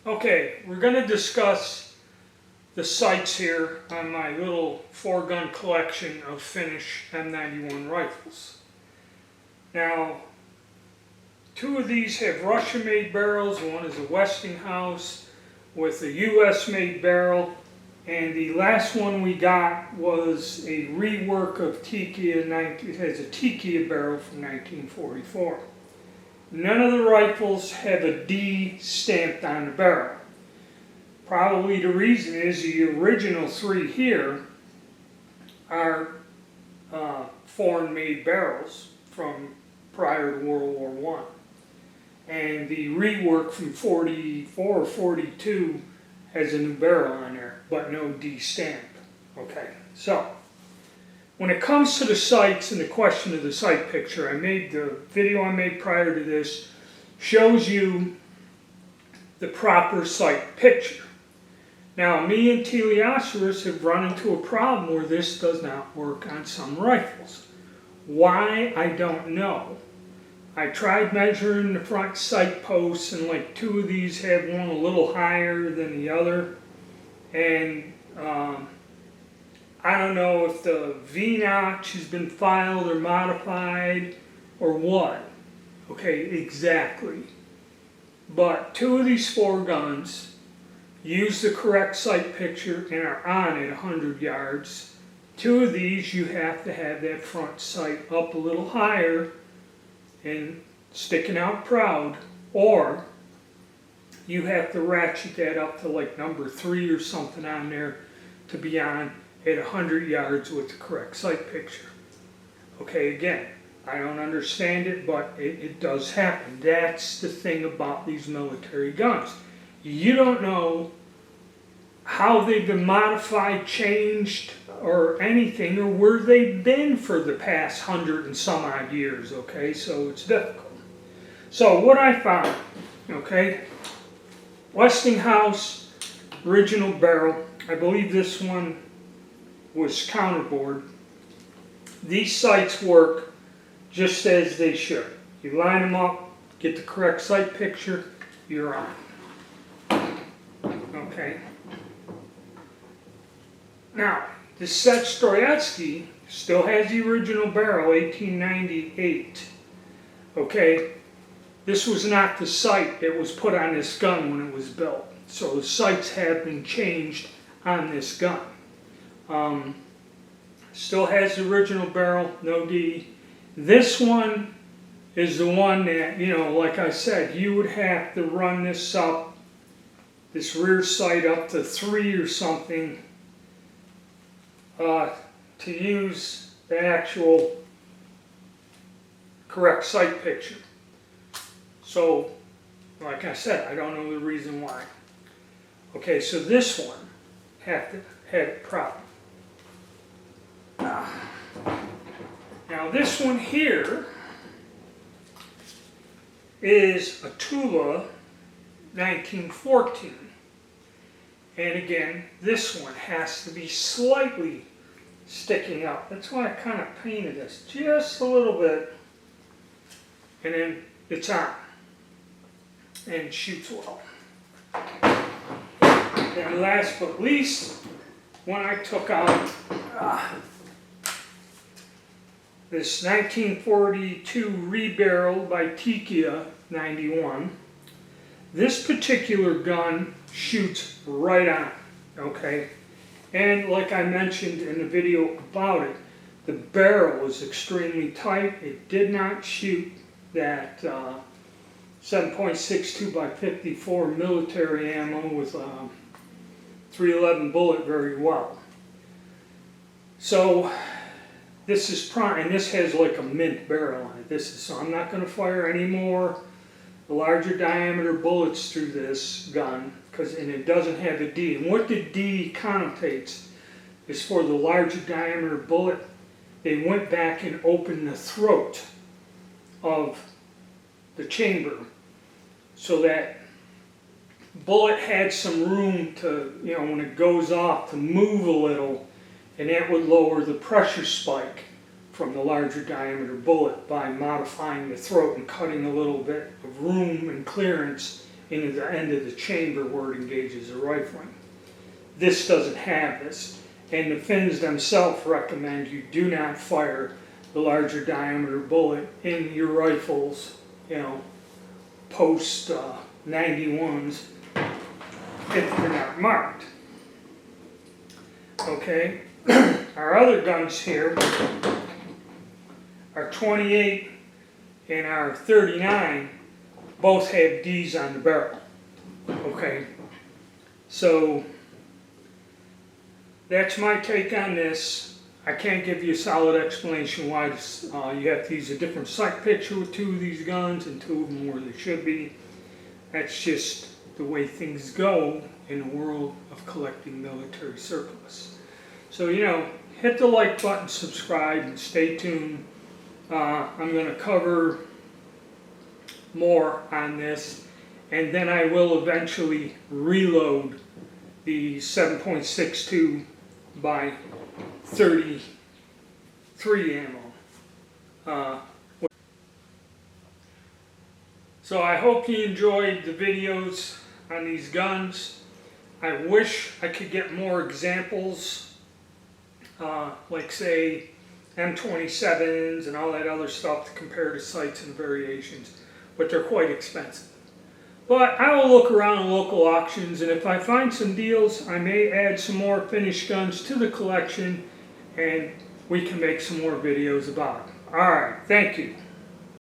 Okay, we're going to discuss the sights here on my little 4-gun collection of Finnish M91 rifles. Now, 2 of these have Russian-made barrels. One is a Westinghouse with a US-made barrel, and the last one we got was a rework of Tiki. It has a Tiki barrel from 1944. None of the rifles have a D stamped on the barrel. Probably the reason is the original 3 here are foreign-made barrels from prior to World War I. And the rework from 44 or 42 has a new barrel on there, but no D stamp. Okay, so when it comes to the sights and the question of the sight picture, the video I made prior to this shows you the proper sight picture. Now, me and teleoceros have run into a problem where this does not work on some rifles. Why, I don't know. I tried measuring the front sight posts, and like 2 of these have one a little higher than the other, and I don't know if the V-notch has been filed or modified or what. Okay, exactly. But 2 of these 4 guns use the correct sight picture and are on at 100 yards. 2 of these you have to have that front sight up a little higher and sticking out proud, or you have to ratchet that up to like number 3 or something on there to be on at 100 yards with the correct sight picture. Okay, again, I don't understand it, but it does happen. That's the thing about these military guns. You don't know how they've been modified, changed, or anything, or where they've been for the past 100 and some odd years, okay? So it's difficult. So what I found, okay, Westinghouse original barrel. I believe this one was counterbored. These sights work just as they should. You line them up, get the correct sight picture, you're on. Okay. Now, the Setstroyetsky still has the original barrel, 1898. Okay, this was not the sight that was put on this gun when it was built. So the sights have been changed on this gun. Still has the original barrel, no D. This one is the one that, like I said, you would have to run this up, this rear sight up to 3 or something to use the actual correct sight picture. So, like I said, I don't know the reason why. Okay, so this one had a problem. Now this one here is a Tula 1914. And again, this one has to be slightly sticking up. That's why I kind of painted this just a little bit. And then it's on. And shoots well. And last but least, when I took out this 1942 rebarrel by Tiki 91, this particular gun shoots right on, okay? And like I mentioned in the video about it, the barrel is extremely tight. It did not shoot that 7.62 by 54 military ammo with 311 bullet very well. So this is prime, and this has like a mint barrel on it. So I'm not going to fire any more larger diameter bullets through this gun, and it doesn't have a D. And what the D connotates is for the larger diameter bullet, they went back and opened the throat of the chamber so that bullet had some room to, when it goes off, to move a little, and that would lower the pressure spike from the larger diameter bullet by modifying the throat and cutting a little bit of room and clearance into the end of the chamber where it engages the rifling. This doesn't have this, and the Finns themselves recommend you do not fire the larger diameter bullet in your rifles, you know, post 91s if they're not marked. Okay, our other guns here, our 28 and our 39, both have D's on the barrel. Okay, so that's my take on this. I can't give you a solid explanation why this, you have to use a different sight picture with two of these guns and two of them where they should be. That's just the way things go in the world of collecting military surplus. So, you know, hit the like button, subscribe, and stay tuned. I'm going to cover more on this, and then I will eventually reload the 7.62 by 33 ammo. So I hope you enjoyed the videos on these guns. I wish I could get more examples, like say M27s and all that other stuff to compare to sights and variations, but they're quite expensive. But I will look around local auctions, and if I find some deals, I may add some more Finnish guns to the collection, and we can make some more videos about them. Alright, thank you.